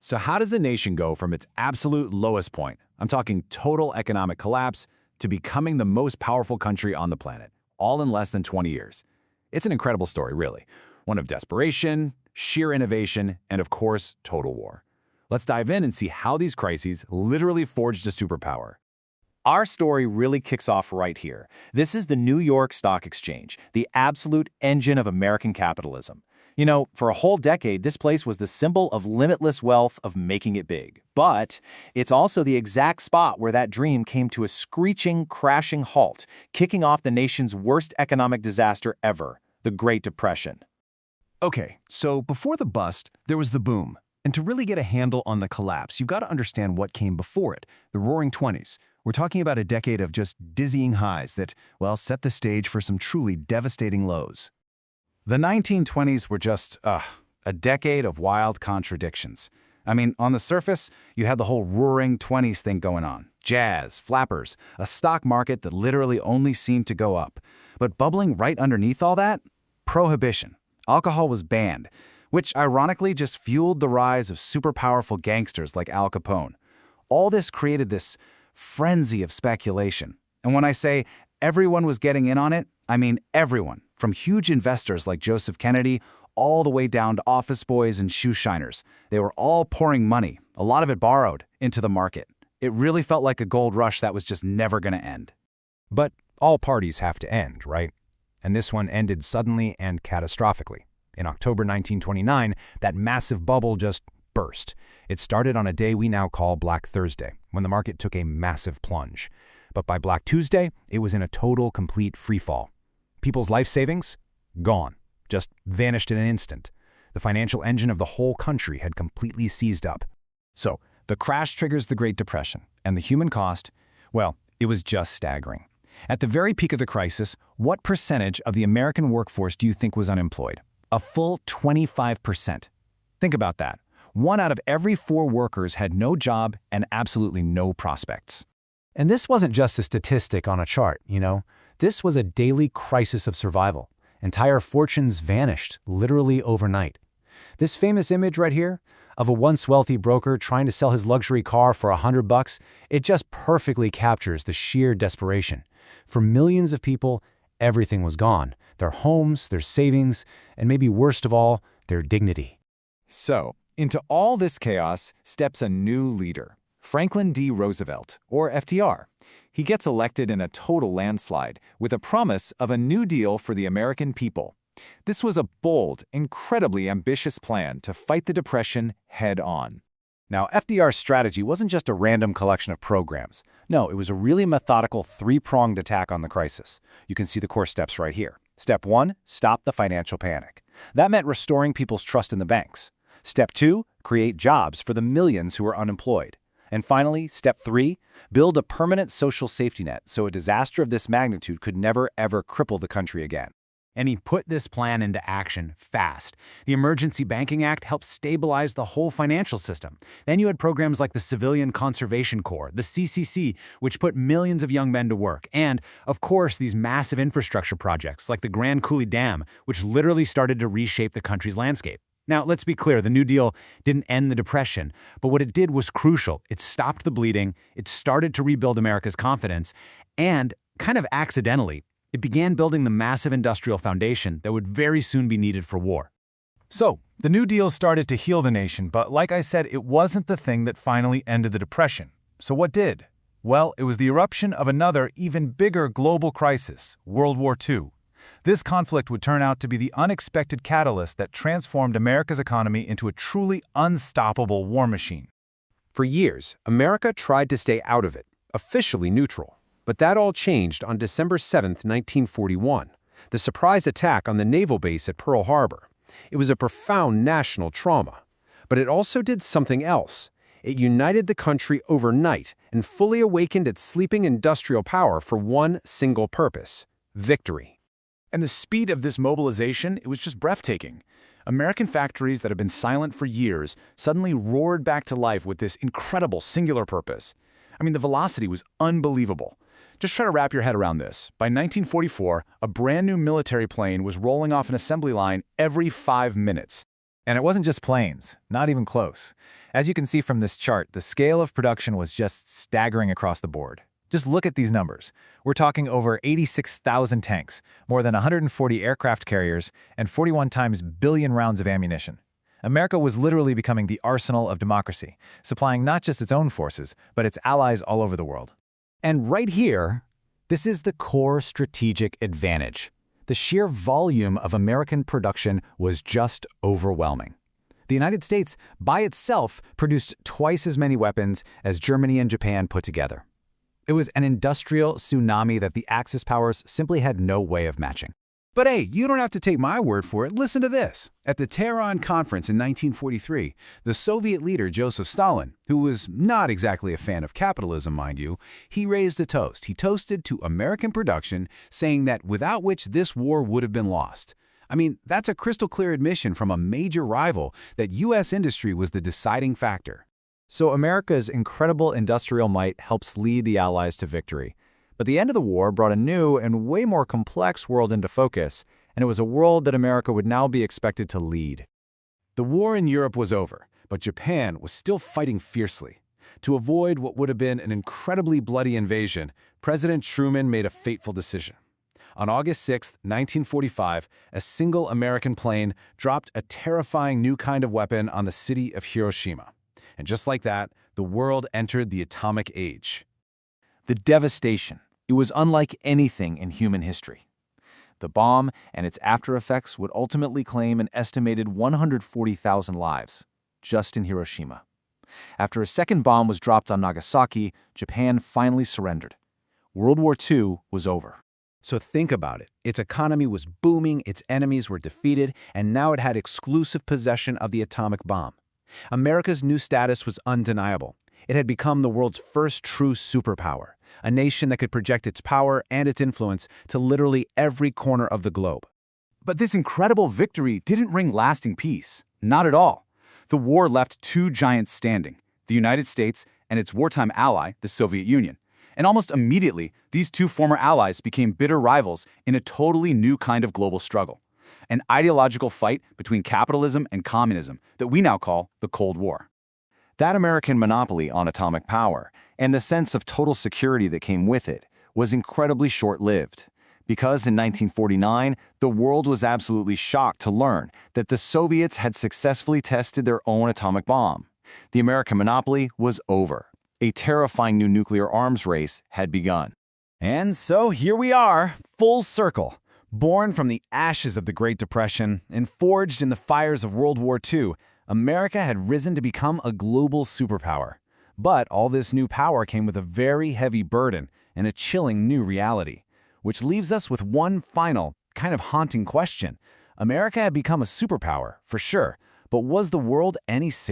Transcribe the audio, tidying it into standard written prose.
So how does a nation go from its absolute lowest point, I'm talking total economic collapse, to becoming the most powerful country on the planet, all in less than 20 years? It's an incredible story, really. One of desperation, sheer innovation, and of course, total war. Let's dive in and see how these crises literally forged a superpower. Our story really kicks off right here. This is the New York Stock Exchange, the absolute engine of American capitalism. You know, for a whole decade, this place was the symbol of limitless wealth, of making it big. But it's also the exact spot where that dream came to a screeching, crashing halt, kicking off the nation's worst economic disaster ever, the Great Depression. Okay, so before the bust, there was the boom. And to really get a handle on the collapse, you've got to understand what came before it, the Roaring '20s. We're talking about a decade of just dizzying highs that, well, set the stage for some truly devastating lows. The 1920s were just, a decade of wild contradictions. I mean, on the surface, you had the whole Roaring '20s thing going on. Jazz, flappers, a stock market that literally only seemed to go up. But bubbling right underneath all that? Prohibition. Alcohol was banned, which ironically just fueled the rise of super powerful gangsters like Al Capone. All this created this frenzy of speculation. And when I say everyone was getting in on it, I mean everyone, from huge investors like Joseph Kennedy all the way down to office boys and shoe shiners. They were all pouring money, a lot of it borrowed, into the market. It really felt like a gold rush that was just never going to end. But all parties have to end, right? And this one ended suddenly and catastrophically. In October 1929, that massive bubble just burst. It started on a day we now call Black Thursday, when the market took a massive plunge. But by Black Tuesday, it was in a total, complete freefall. People's life savings? Gone. Just vanished in an instant. The financial engine of the whole country had completely seized up. So, the crash triggers the Great Depression, and the human cost, well, it was just staggering. At the very peak of the crisis, what percentage of the American workforce do you think was unemployed? A full 25%. Think about that. 1 out of every 4 workers had no job and absolutely no prospects. And this wasn't just a statistic on a chart, you know? This was a daily crisis of survival. Entire fortunes vanished, literally overnight. This famous image right here of a once wealthy broker trying to sell his luxury car for $100, it just perfectly captures the sheer desperation. For millions of people, everything was gone. Their homes, their savings, and maybe worst of all, their dignity. So, into all this chaos steps a new leader, Franklin D. Roosevelt, or FDR. He gets elected in a total landslide with a promise of a New Deal for the American people. This was a bold, incredibly ambitious plan to fight the Depression head-on. Now, FDR's strategy wasn't just a random collection of programs. No, it was a really methodical 3-pronged attack on the crisis. You can see the core steps right here. Step 1, stop the financial panic. That meant restoring people's trust in the banks. Step 2, create jobs for the millions who are unemployed. And finally, step 3, build a permanent social safety net so a disaster of this magnitude could never, ever cripple the country again. And he put this plan into action fast. The Emergency Banking Act helped stabilize the whole financial system. Then you had programs like the Civilian Conservation Corps, the CCC, which put millions of young men to work. And, of course, these massive infrastructure projects like the Grand Coulee Dam, which literally started to reshape the country's landscape. Now, let's be clear, the New Deal didn't end the Depression, but what it did was crucial. It stopped the bleeding, it started to rebuild America's confidence, and, kind of accidentally, it began building the massive industrial foundation that would very soon be needed for war. So, the New Deal started to heal the nation, but like I said, it wasn't the thing that finally ended the Depression. So what did? Well, it was the eruption of another, even bigger global crisis, World War II. This conflict would turn out to be the unexpected catalyst that transformed America's economy into a truly unstoppable war machine. For years, America tried to stay out of it, officially neutral. But that all changed on December 7, 1941, the surprise attack on the naval base at Pearl Harbor. It was a profound national trauma. But it also did something else. It united the country overnight and fully awakened its sleeping industrial power for one single purpose: victory. And the speed of this mobilization, it was just breathtaking. American factories that had been silent for years suddenly roared back to life with this incredible singular purpose. I mean, the velocity was unbelievable. Just try to wrap your head around this. By 1944, a brand new military plane was rolling off an assembly line every 5 minutes. And it wasn't just planes, not even close. As you can see from this chart, the scale of production was just staggering across the board. Just look at these numbers. We're talking over 86,000 tanks, more than 140 aircraft carriers, and 41 times billion rounds of ammunition. America was literally becoming the arsenal of democracy, supplying not just its own forces, but its allies all over the world. And right here, this is the core strategic advantage. The sheer volume of American production was just overwhelming. The United States, by itself, produced twice as many weapons as Germany and Japan put together. It was an industrial tsunami that the Axis powers simply had no way of matching. But hey, you don't have to take my word for it. Listen to this. At the Tehran Conference in 1943, the Soviet leader Joseph Stalin, who was not exactly a fan of capitalism, mind you, he raised a toast. He toasted to American production, saying that without which this war would have been lost. I mean, that's a crystal clear admission from a major rival that U.S. industry was the deciding factor. So America's incredible industrial might helps lead the Allies to victory. But the end of the war brought a new and way more complex world into focus, and it was a world that America would now be expected to lead. The war in Europe was over, but Japan was still fighting fiercely. To avoid what would have been an incredibly bloody invasion, President Truman made a fateful decision. On August 6, 1945, a single American plane dropped a terrifying new kind of weapon on the city of Hiroshima. And just like that, the world entered the atomic age. The devastation. It was unlike anything in human history. The bomb and its after-effects would ultimately claim an estimated 140,000 lives, just in Hiroshima. After a second bomb was dropped on Nagasaki, Japan finally surrendered. World War II was over. So think about it. Its economy was booming, its enemies were defeated, and now it had exclusive possession of the atomic bomb. America's new status was undeniable. It had become the world's first true superpower, a nation that could project its power and its influence to literally every corner of the globe. But this incredible victory didn't bring lasting peace. Not at all. The war left two giants standing, the United States and its wartime ally, the Soviet Union. And almost immediately, these two former allies became bitter rivals in a totally new kind of global struggle, an ideological fight between capitalism and communism that we now call the Cold War. That American monopoly on atomic power, and the sense of total security that came with it, was incredibly short-lived. Because in 1949, the world was absolutely shocked to learn that the Soviets had successfully tested their own atomic bomb. The American monopoly was over. A terrifying new nuclear arms race had begun. And so here we are, full circle. Born from the ashes of the Great Depression and forged in the fires of World War II, America had risen to become a global superpower. But all this new power came with a very heavy burden and a chilling new reality, which leaves us with one final, kind of haunting question. America had become a superpower, for sure, but was the world any safer?